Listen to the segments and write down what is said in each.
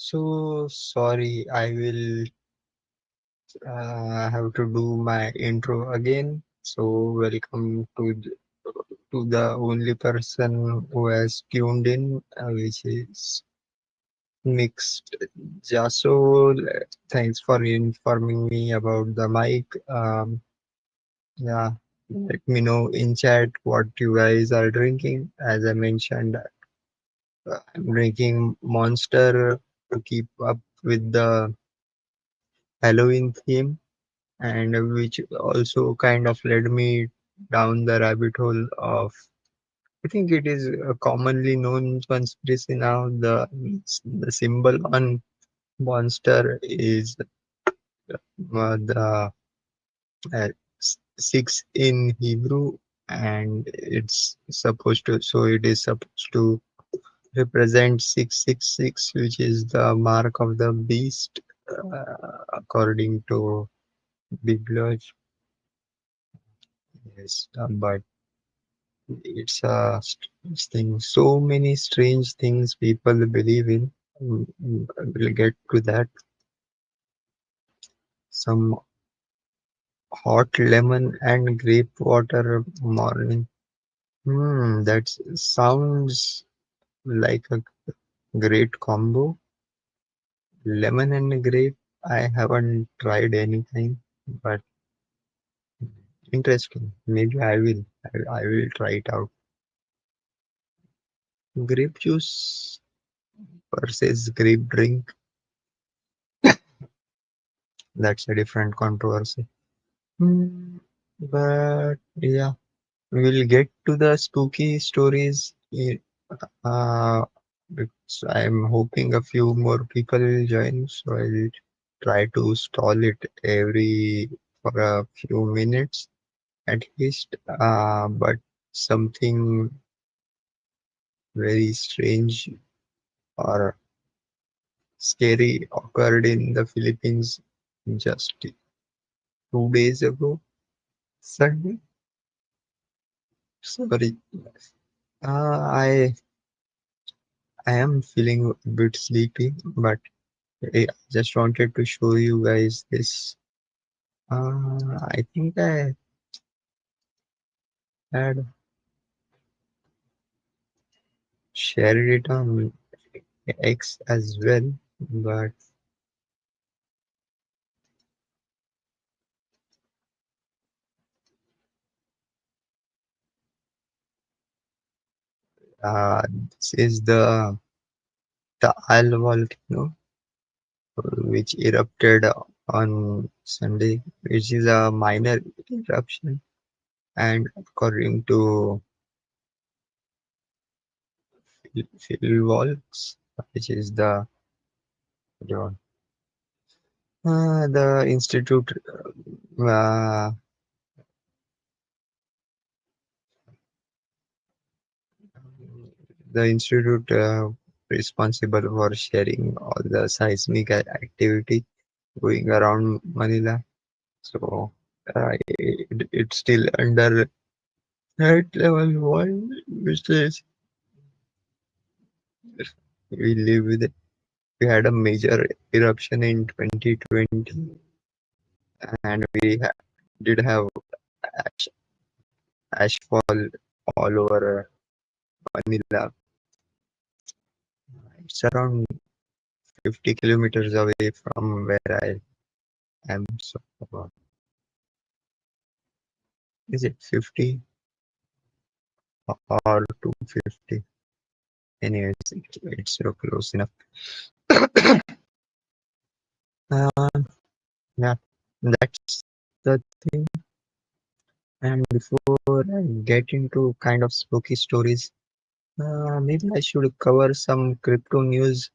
So sorry, I will have to do my intro again. So welcome to the only person who has tuned in, which is Mixed. Jaso, thanks for informing me about the mic. Yeah, let me know in chat what you guys are drinking. As I mentioned, I'm drinking Monster to keep up with the Halloween theme, and which also kind of led me down the rabbit hole of, I think it is a commonly known conspiracy now. The symbol on Monster is the six in Hebrew, and it is supposed to represent 666, which is the mark of the beast, according to Biblos. Yes, but it's a strange thing. So many strange things people believe in. We'll get to that. Some hot lemon and grape water morning. That sounds like a great combo. Lemon and grape. I haven't tried anything, but interesting. Maybe I will. I will try it out. Grape juice versus grape drink. That's a different controversy. Hmm, but yeah, we'll get to the spooky stories. Uh, I'm hoping a few more people will join, so I'll try to stall it every for a few minutes at least. But something very strange or scary occurred in the Philippines just 2 days ago. Sunday. Sorry. I am feeling a bit sleepy, but I just wanted to show you guys this. I think I had shared it on X as well, but this is the Taal volcano, which erupted on Sunday, which is a minor eruption, and according to Philvolks, which is the institute, uh, the institute responsible for sharing all the seismic activity going around Manila. So it's still under threat level one, which is we live with it. We had a major eruption in 2020, and did have ash, ashfall all over Manila. It's around 50 kilometers away from where I am. So, is it 50 or 250? Anyways, it's so close enough. Uh, yeah, that's the thing. And before I get into kind of spooky stories, maybe I should cover some crypto news.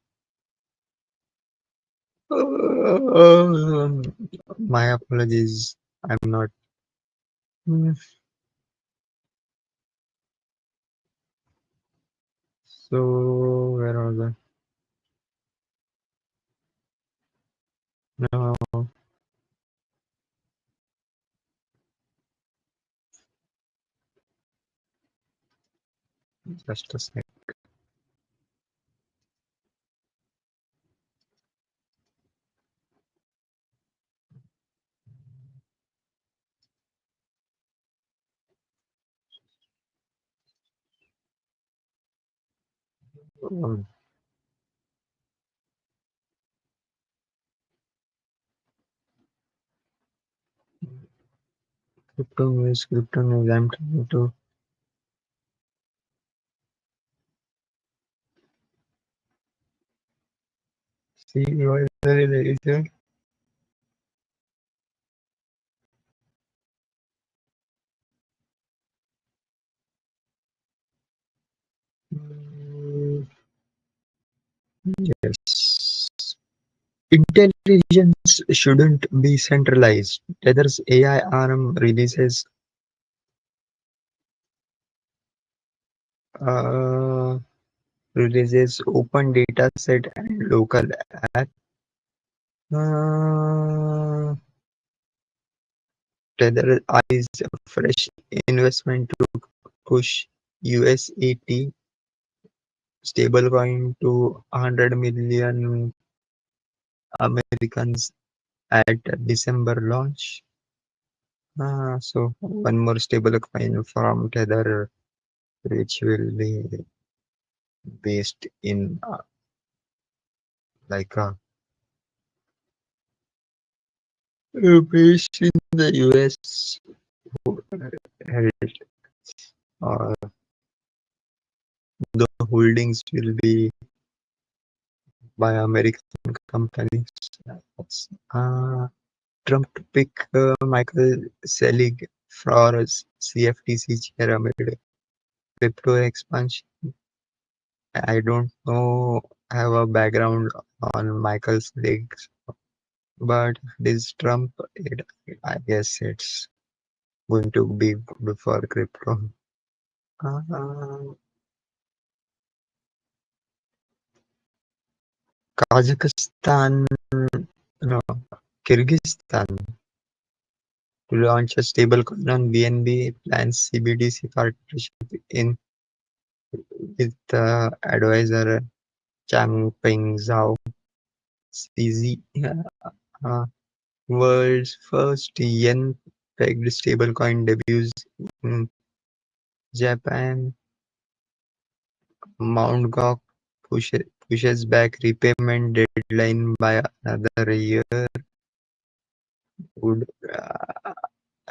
Um, my apologies. I'm not. Hmm, So, where are the? No, just a sec. Um, crypto news. I'm trying to see what there is. Mm, yes. Intelligence shouldn't be centralized. Tether's AI arm uh, releases open data set and local app. Uh, Tether eyes fresh investment to push USAT stablecoin to 100 million Americans at December launch. So one more stablecoin from Tether, which will be based in like based in the US, held, or the holdings will be by American companies. Uh, Trump to pick Michael Selig for CFTC chair amid crypto expansion. I don't know, have a background on Michael Selig, but this Trump, I guess it's going to be good for crypto. Uh, Kazakhstan, no, Kyrgyzstan to launch a stablecoin on BNB plans CBDC partnership in with advisor Changpeng Zhao. CZ, uh, world's first yen-pegged stablecoin debuts in Japan. Mt. Gox pushes back repayment deadline by another year. Would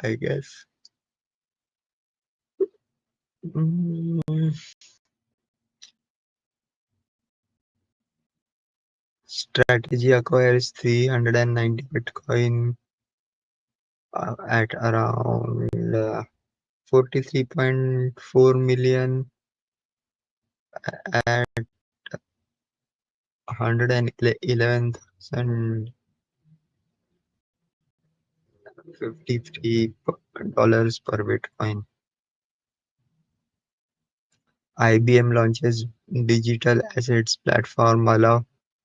I guess. Mm, Strategy acquires 390 Bitcoin at around 43.4 million at 111,053 dollars per Bitcoin. IBM launches digital assets platform allow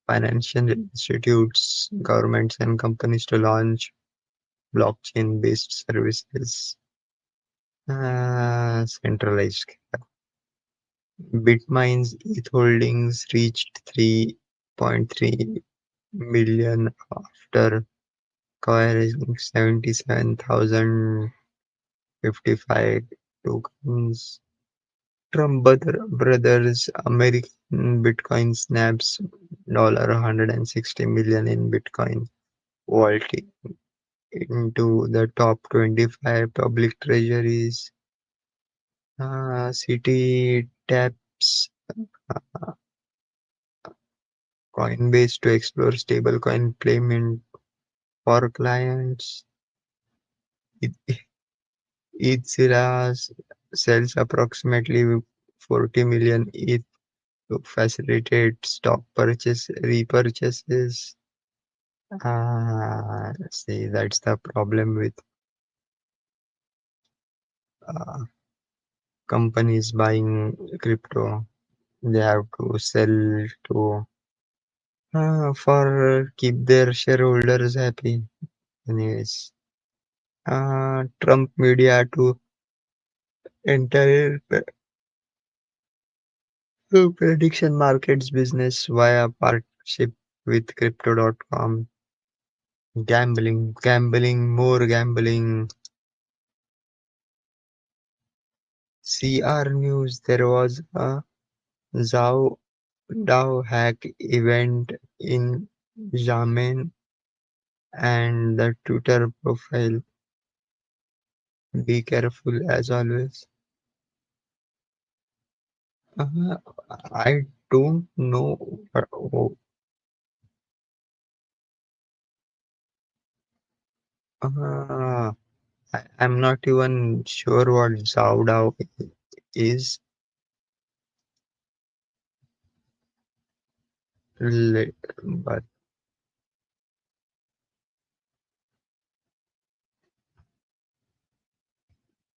financial institutes, governments, and companies to launch blockchain-based services. Centralized. Bitmain's ETH holdings reached 3.3 million after acquiring 77,055 tokens. Trump Brothers American Bitcoin snaps $160 million in Bitcoin, vaulting into the top 25 public treasuries. City taps Coinbase to explore stablecoin payment for clients. Ethereum sells approximately 40 million ETH to facilitate stock repurchases. See, that's the problem with uh, companies buying crypto. They have to sell to for keep their shareholders happy. Anyways, Trump media to enter prediction markets business via partnership with Crypto.com. Gambling, more gambling. CR News, there was a Zhao DAO hack event in Xiamen and the Twitter profile. Be careful as always. Uh, I don't know. Oh, I'm not even sure what Zhao DAO is. But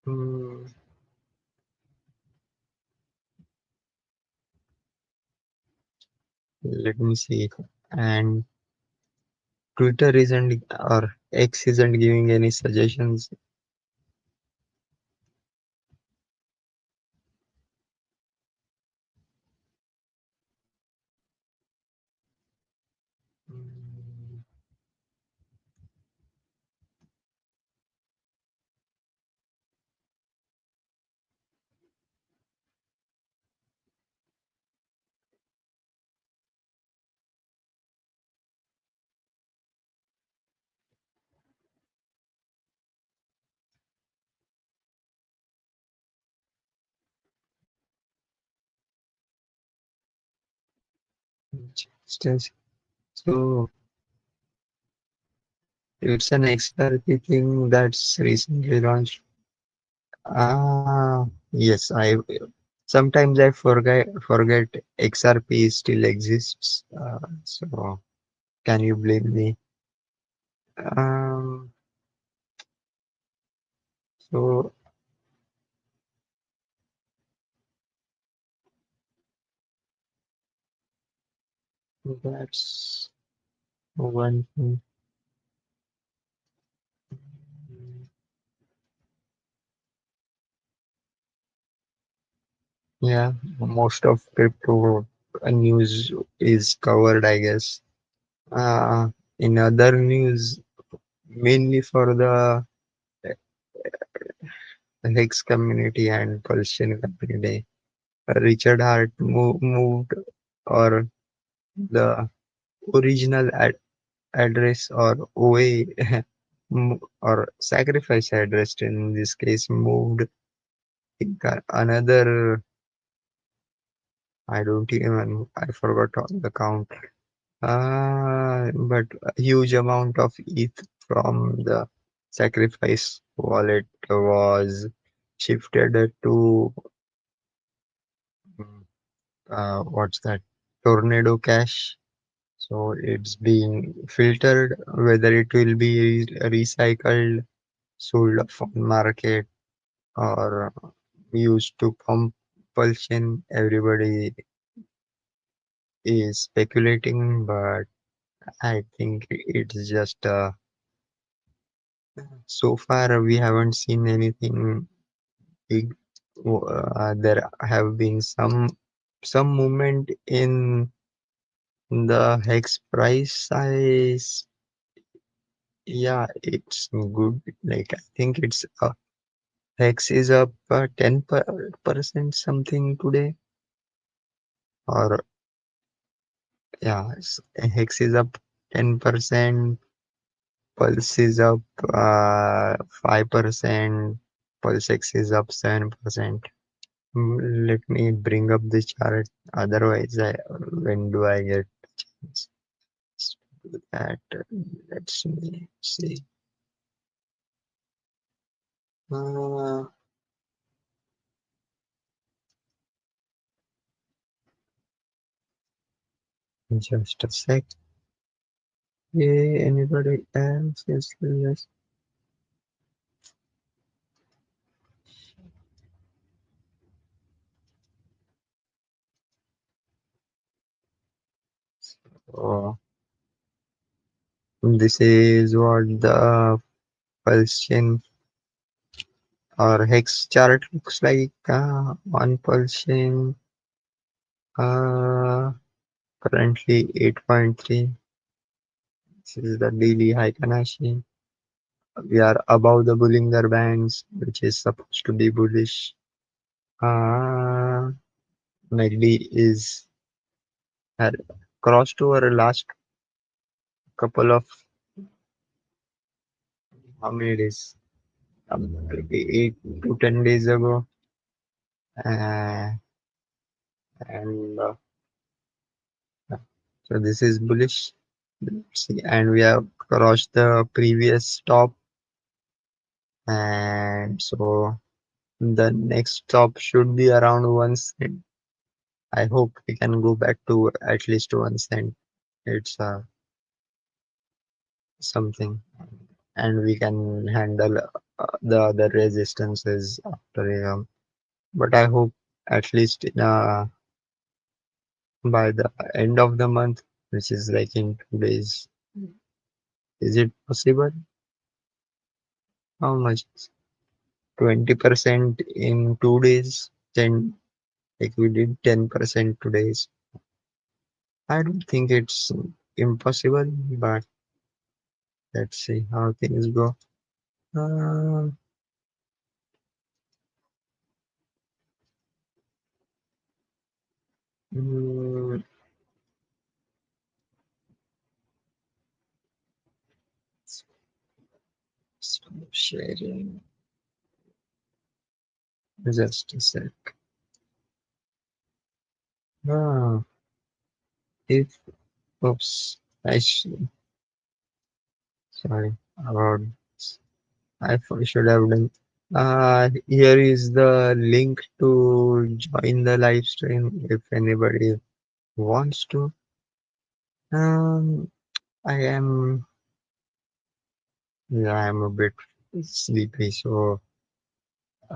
mm, let me see. And Twitter isn't or X isn't giving any suggestions. Mm, just- So it's an XRP thing that's recently launched. Ah, yes. I sometimes I forget XRP still exists. So can you blame me? Um, so that's one thing. Yeah, most of crypto news is covered, I guess. Uh, in other news, mainly for the Higgs community and Pulsion community, Richard Hart moved or the original address or OA or sacrifice address in this case moved another. I don't even I forgot all the count. But a huge amount of ETH from the sacrifice wallet was shifted to mm, what's that? Tornado Cash. So it's being filtered whether it will be recycled, sold off on market, or used to pump Pulsion. Everybody is speculating, but I think it's just so far we haven't seen anything big. There have been some movement in the hex price. Yeah, it's good. Like I think it's hex is up 10% something today, or yeah, hex is up 10%. Pulse is up 5%. Pulse X is up 7%. Let me bring up the chart. Otherwise, when do I get chance to do that? Let's me see. Uh, just a sec. Yeah, anybody else? Yes, yes. Oh, this is what the Pulsion or hex chart looks like on Pulsion. Uh, Currently 8.3. This is the daily Heikenhashi. We are above the Bollinger Bands, which is supposed to be bullish. Uh, MACD is had crossed over last couple of how many days? Maybe 8 to 10 days ago, uh, and so this is bullish. See, and we have crossed the previous top, and so the next stop should be around 1 cent. I hope we can go back to at least 1 cent. It's something, and we can handle the other resistances after but I hope at least by the end of the month, which is like in 2 days. Is it possible? How much? 20% in 2 days? Then like we did 10% today. I don't think it's impossible, but let's see how things go. Um, mm, stop sharing. Just a sec. Ah, if oops, sorry about this. Should have done. Here is the link to join the live stream if anybody wants to. Um, I am, yeah, I'm a bit sleepy, so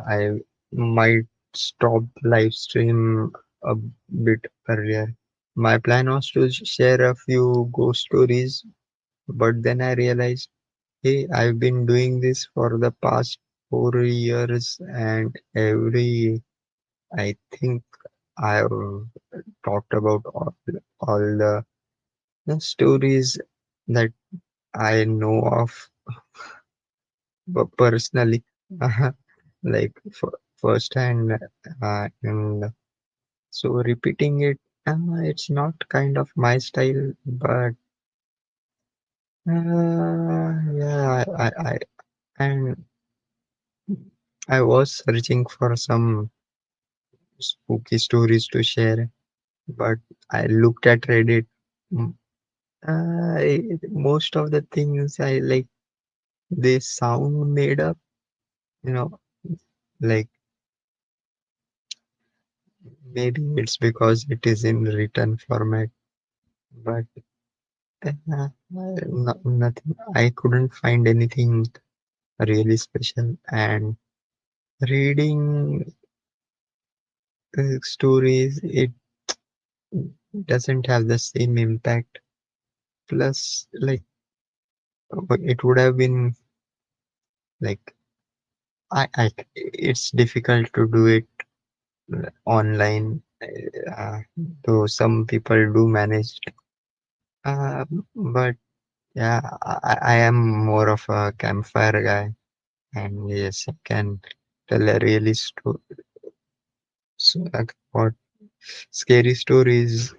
I might stop the live stream a bit earlier. My plan was to share a few ghost stories, but then I realized, hey, I've been doing this for the past 4 years, and I think I've talked about all the stories that I know of personally, like firsthand, and so repeating it, it's not kind of my style, but yeah, and I was searching for some spooky stories to share, but I looked at Reddit. mm, Most of the things I like, they sound made up, you know, like maybe it's because it is in written format, but nothing. I couldn't find anything really special, and reading stories, it doesn't have the same impact. Plus, like, it would have been like it's difficult to do it online, though some people do manage. But yeah, I am more of a campfire guy, and yes, I can tell a really like what scary stories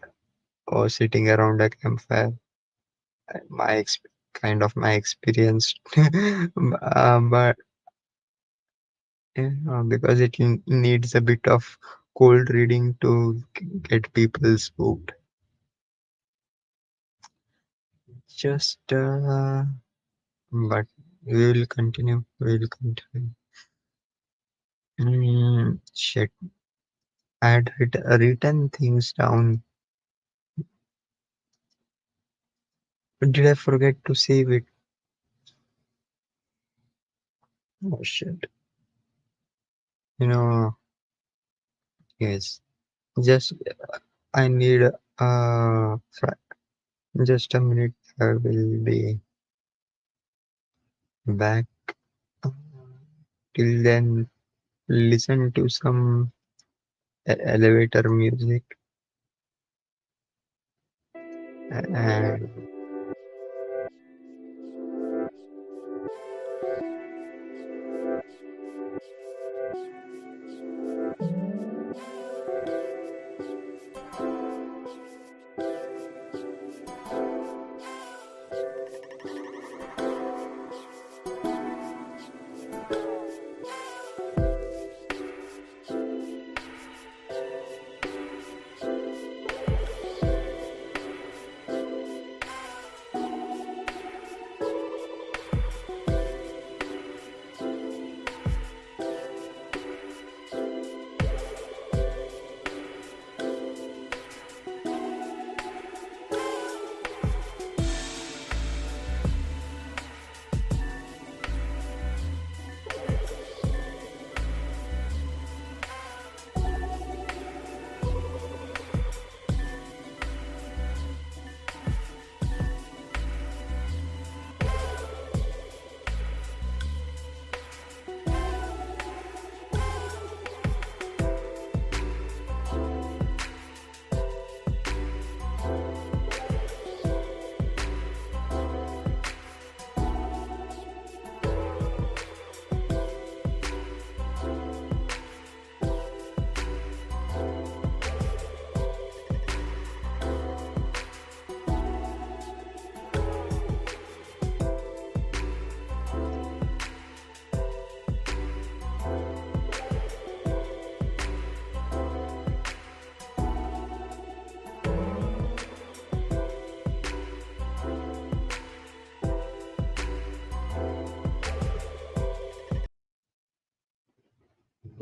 or sitting around a campfire. My kind of my experience, but because it needs a bit of cold reading to get people spooked. Just but we will continue. We will continue. Shit. I had written things down. Did I forget to save it? Oh shit. You know, yes. Just I need just a minute. I will be back. Uh, Till then, listen to some elevator music and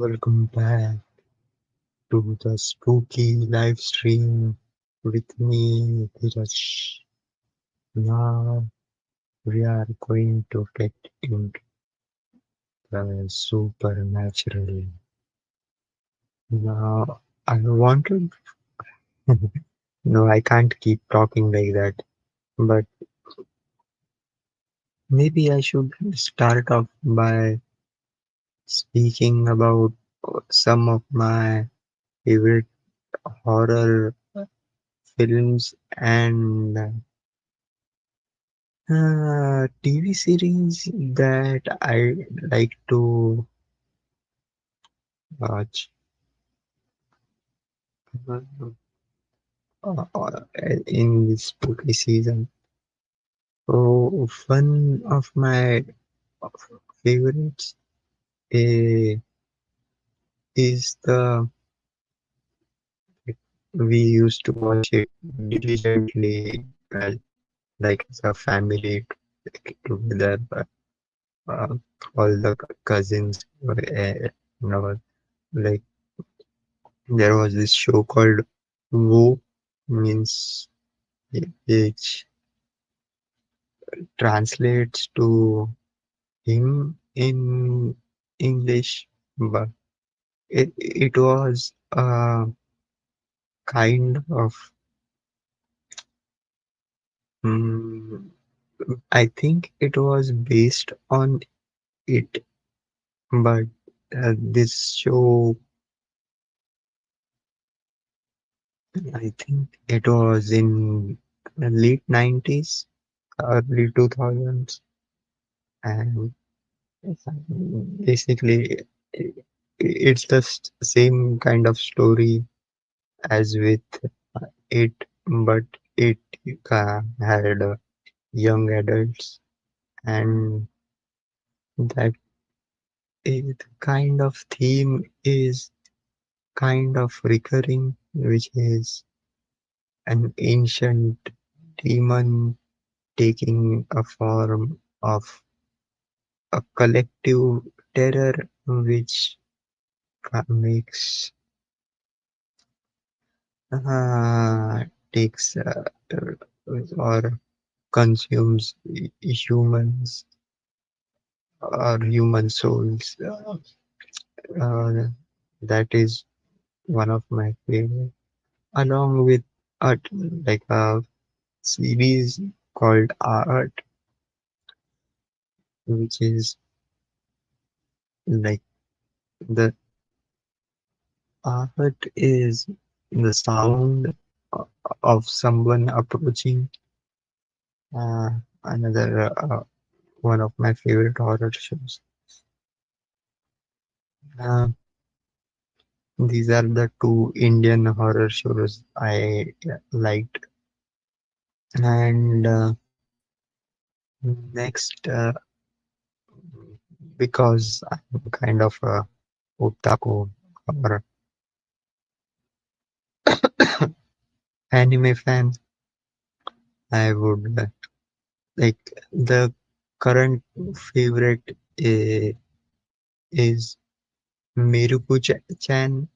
Welcome back to the spooky live stream with me, Dheeraj. Now we are going to get into the supernatural. Now I wanted, no, I can't keep talking like that, but maybe I should start off by speaking about some of my favorite horror films and TV series that I like to watch uh, in this spooky season. So one of my favorites eh, is the we used to watch it diligently, like as a family together, uh, all the cousins, you know, like there was this show called Wu, means which translates to him in English, but it was a kind of mm, I think it was based on it, but this show I think it was in the late 90s, early 2000s, and basically it's the same kind of story as with it, but it had young adults, and that kind of theme is kind of recurring, which is an ancient demon taking a form of a collective terror, which makes takes or consumes humans or human souls. Uh, that is one of my favorite, along with art, like a series called Art, which is like the art is the sound of someone approaching. Another one of my favorite horror shows. Uh, these are the two Indian horror shows I liked. And next, because I'm kind of a otaku or anime fan, I would like the current favorite is Chan.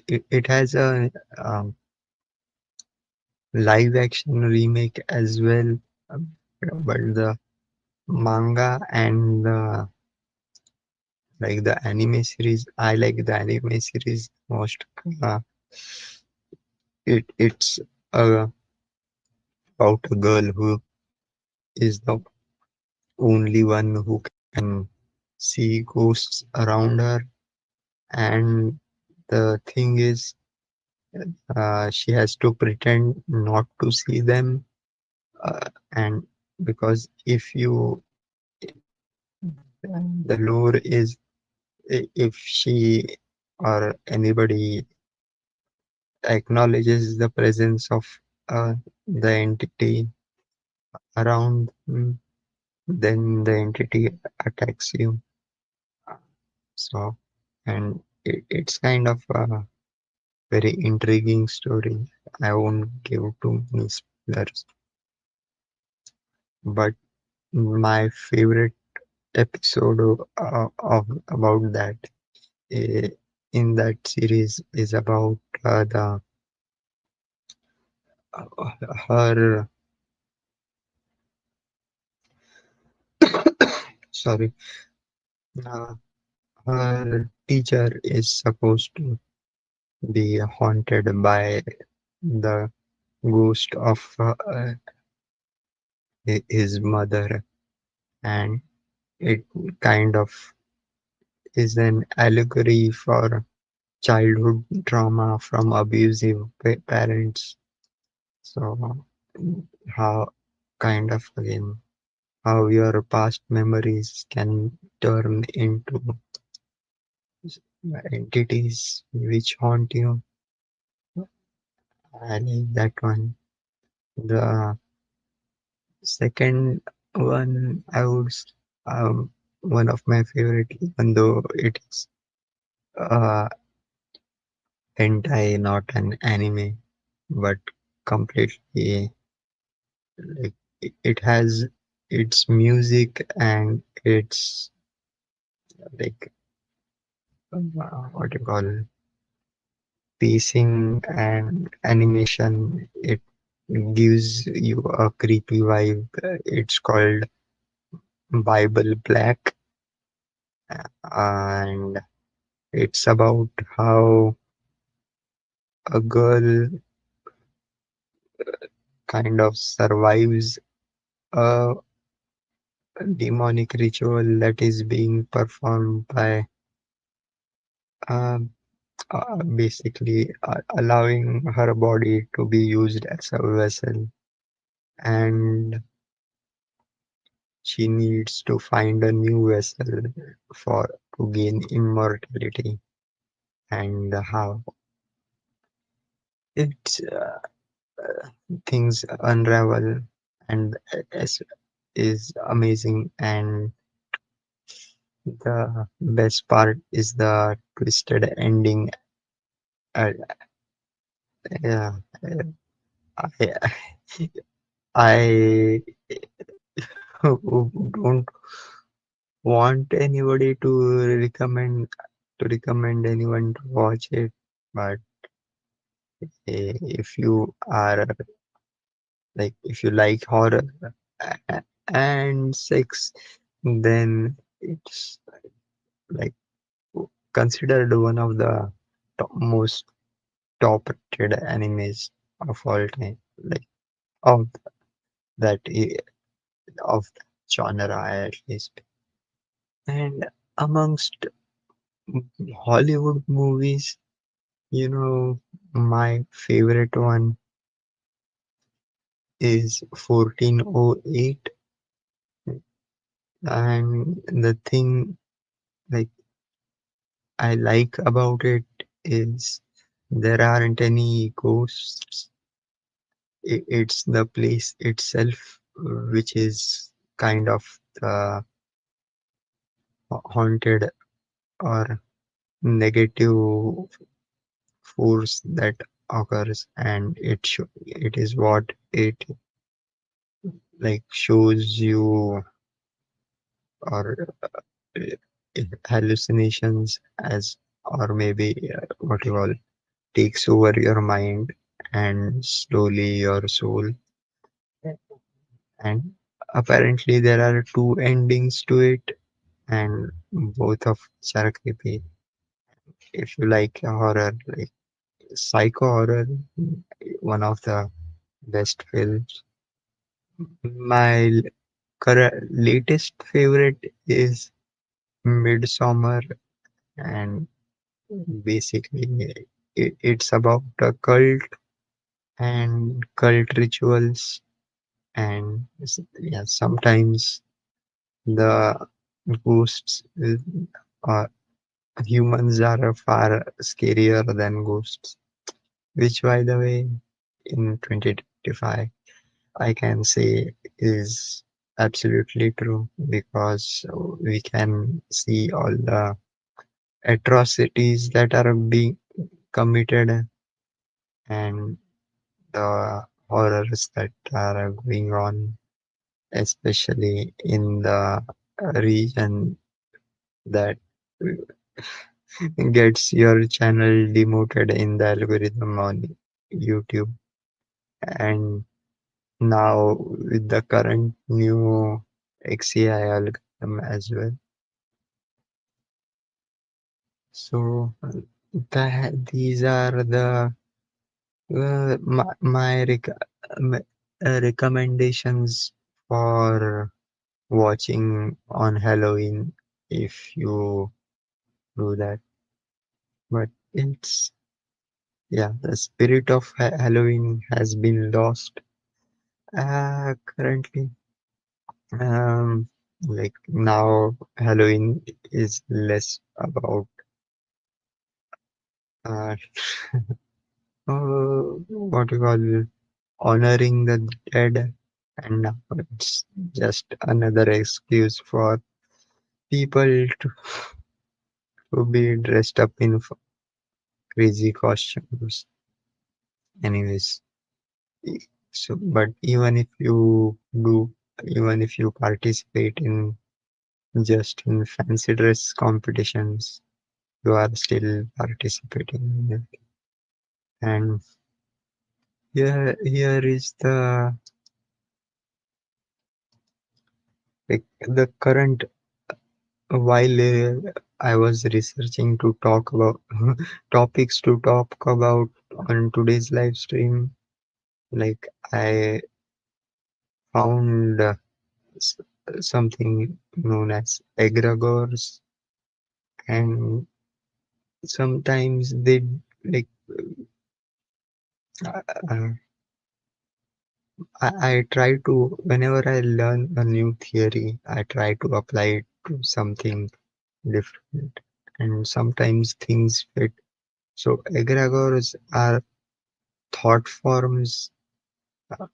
It has a um, live action remake as well, um, but the manga and like the anime series, I like the anime series most. Uh, it's about a girl who is the only one who can see ghosts around her, and the thing is, she has to pretend not to see them, and because if you the lore is if she or anybody acknowledges the presence of the entity around, then the entity attacks you. So, and it's kind of a very intriguing story. I won't give too many spoilers, but my favorite episode of about that eh, in that series is about the her sorry uh, her teacher is supposed to be haunted by the ghost of his mother, and it kind of is an allegory for childhood trauma from abusive parents. So, how kind of again, how your past memories can turn into entities which haunt you. I like that one. The second one, one of my favorite, even though it is uh, hentai, not an anime, but completely like it has its music and its like what you call pacing and animation. It gives you a creepy vibe. It's called Bible Black, and it's about how a girl kind of survives a demonic ritual that is being performed by um, basically allowing her body to be used as a vessel, and she needs to find a new vessel for to gain immortality, and how it things unravel, and is is amazing. And the best part is the twisted ending. uh, yeah, I I don't want anybody to recommend anyone to watch it, but if you are like if you like horror and sex, then it's like considered one of the most top rated animes of all time, like of that of that genre at least. And amongst Hollywood movies, my favorite one is 1408. And the thing like I like about it is there aren't any ghosts. It's the place itself which is kind of the haunted or negative force that occurs, and it is what it like shows you, or hallucinations as, or maybe what you call takes over your mind and slowly your soul. And apparently there are two endings to it, and both of which are creepy. If you like horror, like psycho horror, one of the best films. My latest favorite is Midsummer, and basically it's about a cult and cult rituals, and yeah, sometimes the ghosts are humans are far scarier than ghosts, which by the way in 2025 I can say is absolutely true, because we can see all the atrocities that are being committed, and the horrors that are going on, especially in the region that gets your channel demoted in the algorithm on YouTube. And now with the current new XAI algorithm as well. So these are the my recommendations for watching on Halloween if you do that. But it's yeah, the spirit of Halloween has been lost currently. Um, like now, Halloween is less about uh, what you call honoring the dead, and now it's just another excuse for people to be dressed up in crazy costumes. Anyways, so but even if you do, even if you participate in just in fancy dress competitions, you are still participating in it. And here is the current while I was researching to talk about topics to talk about on today's live stream, like I found s- something known as egregores, and sometimes they like uh, uh, I try to whenever I learn a new theory, I try to apply it to something different, and sometimes things fit. So egregores are thought forms uh,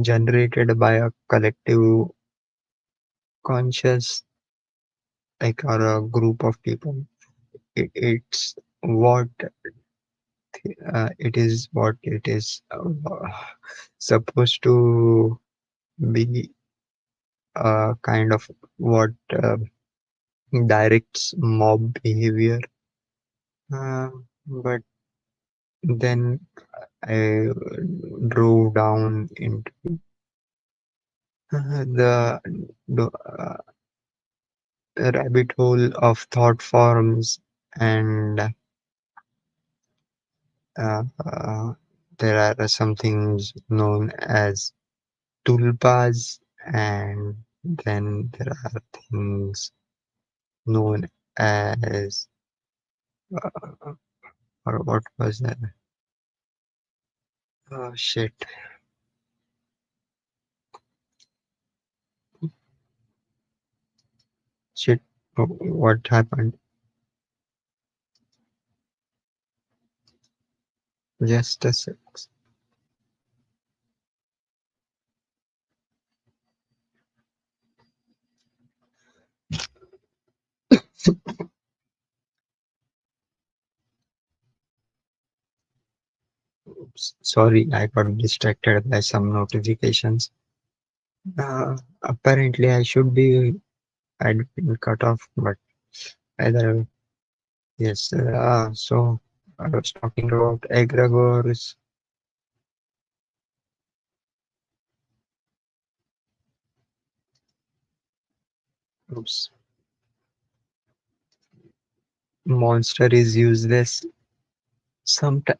generated by a collective conscious, like or a group of people. It's what it is what it is supposed to be kind of what directs mob behavior. But then I drove down into the rabbit hole of thought forms, and uh, there are some things known as tulpas, and then there are things known as uh, or what was that? Oh shit, shit. What happened? Just a sec. Oops. Sorry, I got distracted by some notifications. Apparently, I'd been cut off, but either way, yes. So I was talking about egregores. Oops. Monster is useless. Sometimes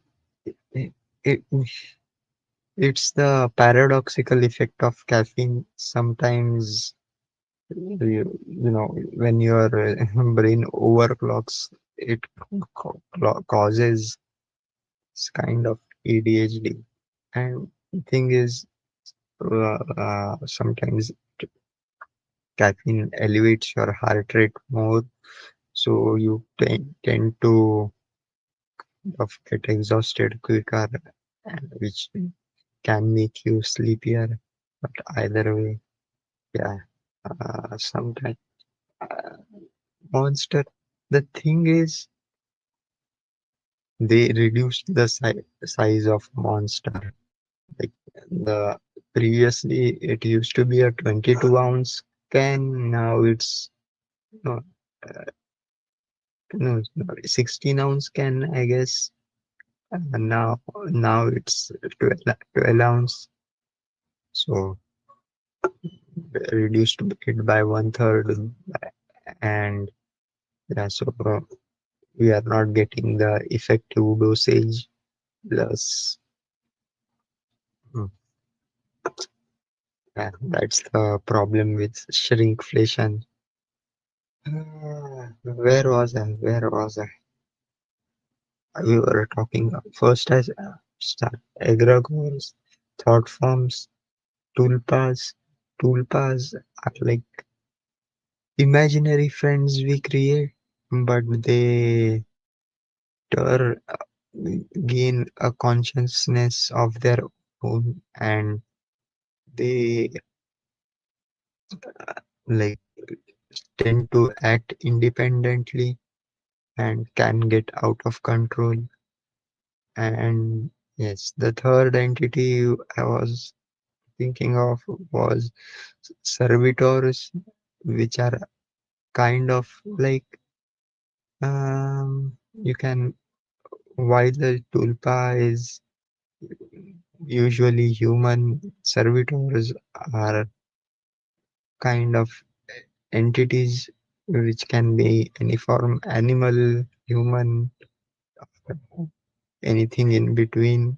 it, it, it's the paradoxical effect of caffeine. Sometimes you know when your brain overclocks, it causes kind of ADHD. And the thing is, sometimes caffeine elevates your heart rate more, so you tend to get exhausted quicker, which can make you sleepier. But either way, yeah, sometimes monster. The thing is, they reduced the size of monster. Like the previously, it used to be a 22 ounce can. Now it's no, no, sorry, 16 ounce can, I guess. Now it's 12 ounce. So reduced it by one third, and yeah, so we are not getting the effective dosage. Plus, mm, yeah, that's the problem with shrinkflation. Where was I? Where was I? We were talking first as start egregores, thought forms, tulpas. Tulpas are like imaginary friends we create, but they ter- gain a consciousness of their own, and they like tend to act independently and can get out of control. And yes, the third entity I was thinking of was servitors, which are kind of like you can, while the tulpa is usually human, servitors are kind of entities which can be any form, animal, human, anything in between,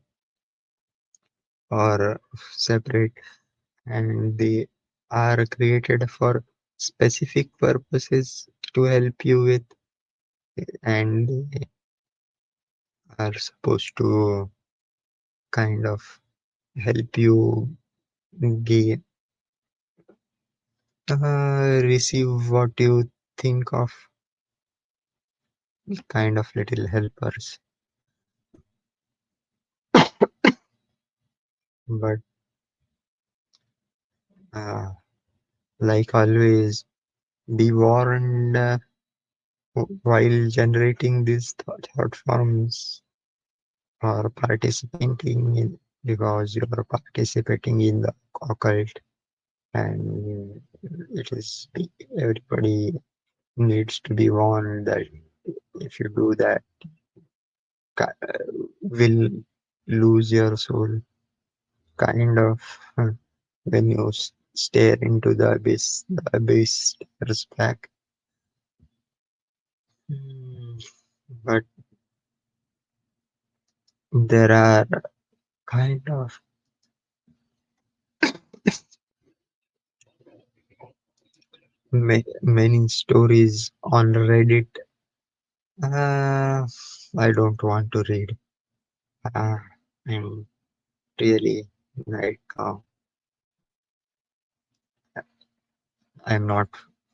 or separate, and they are created for specific purposes to help you with, and they are supposed to kind of help you gain, receive what you think of, kind of little helpers. But uh, like always, be warned while generating these thought forms or participating in, because you are participating in the occult, and it is everybody needs to be warned that if you do that, will lose your soul, kind of, when you stare into the abyss stares back. Hmm, but there are kind of many stories on Reddit. I don't want to read. Uh, I'm really like I'm not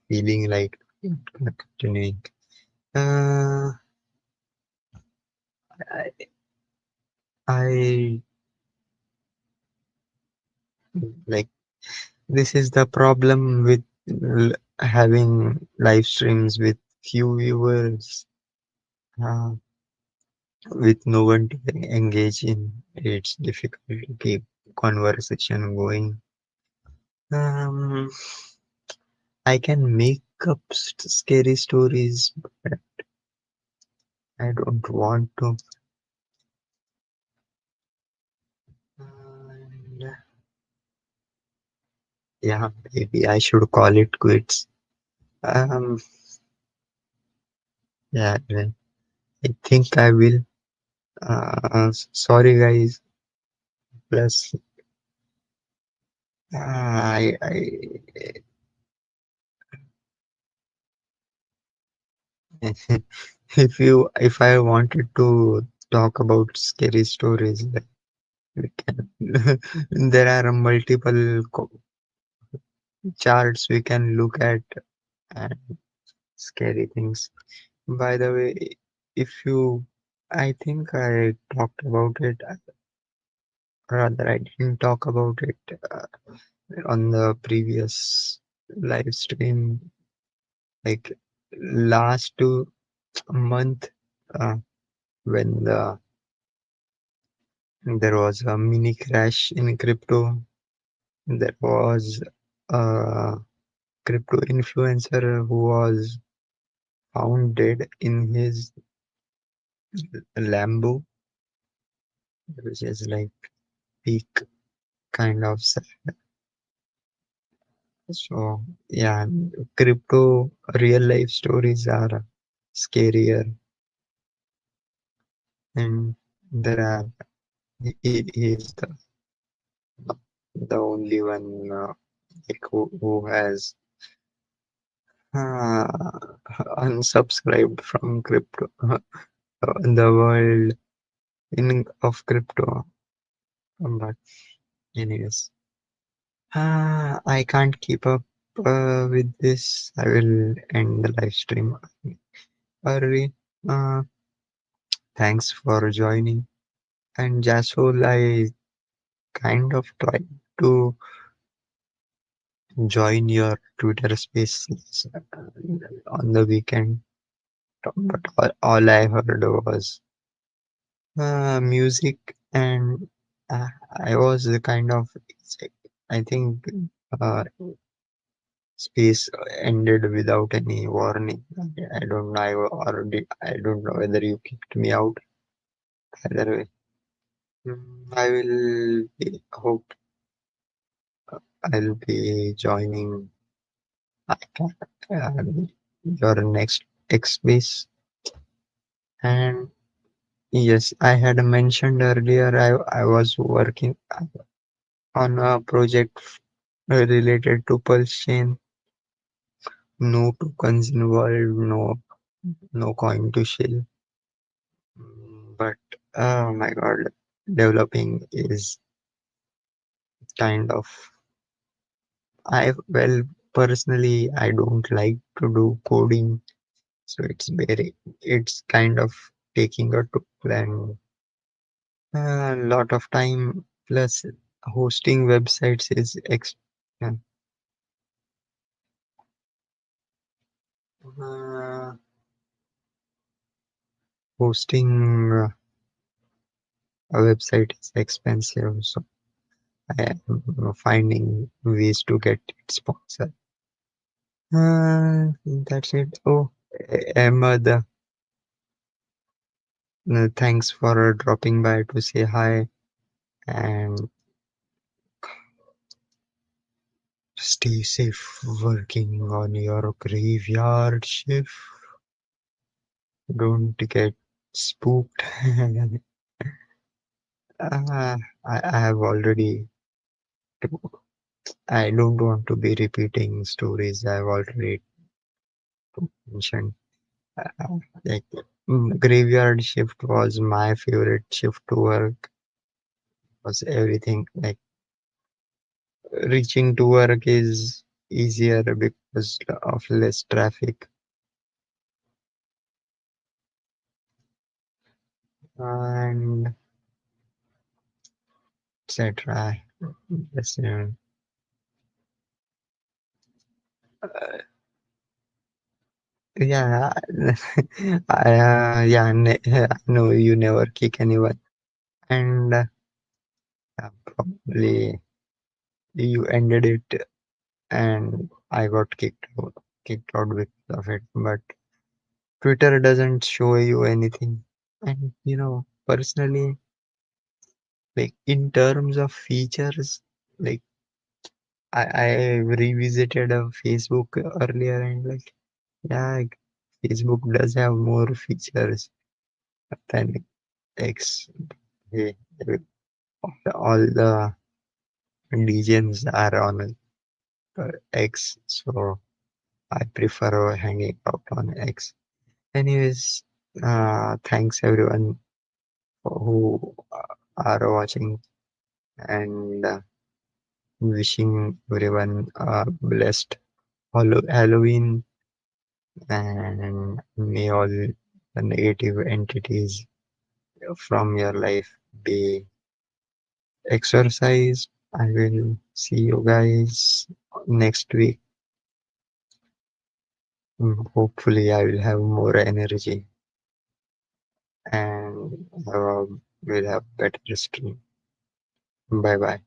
feeling like continuing. Uh, I, I like, this is the problem with having live streams with few viewers, uh, with no one to engage in. It's difficult to keep conversation going. Um, I can make up scary stories, but I don't want to. And yeah, maybe I should call it quits. Um, yeah, well, I think I will. Sorry, guys. Plus, if I wanted to talk about scary stories, like, we can, there are multiple charts we can look at and scary things. By the way, if you, I think I talked about it, rather I didn't talk about it on the previous live stream, like last month, uh, when there was a mini crash in crypto. There was a crypto influencer who was found dead in his Lambo, which is like peak kind of sad. So yeah, crypto real life stories are scarier, and there are he is the only one like who has uh, unsubscribed from crypto. The world in of crypto. But anyways, I can't keep up with this. I will end the live stream early. Uh, Thanks for joining. And Jasol, I kind of tried to join your Twitter spaces on the weekend, but all I heard was music, and uh, I was the kind of, I think, uh, space ended without any warning. I don't know, I don't know whether you kicked me out. Either way, I will hope I'll be joining I can, your next X base. And yes, I had mentioned earlier I was working on a project related to Pulse Chain. No tokens involved, no coin to shell. But oh my god, developing is kind of I well personally I don't like to do coding, so it's kind of taking a toll and a lot of time. Plus hosting websites is uh, hosting a website is expensive, so I am finding ways to get it sponsored. That's it. Oh, Emma, thanks for dropping by to say hi and stay safe working on your graveyard shift. Don't get spooked. I have already. I don't want to be repeating stories I've already mentioned. Like graveyard shift was my favorite shift to work. Was everything like reaching to work is easier because of less traffic and etc. Yes, yeah, yeah. No, you never kick anyone, and probably you ended it, and I got kicked out because of it. But Twitter doesn't show you anything, and personally, like in terms of features, like I revisited Facebook earlier, and like yeah, like, Facebook does have more features than X. Hey, all the legends are on X, so I prefer hanging out on X. Anyways, thanks everyone who are watching, and wishing everyone a blessed Halloween, and may all the negative entities from your life be exorcised. I will see you guys next week. Hopefully, I will have more energy and will have better stream. Bye bye.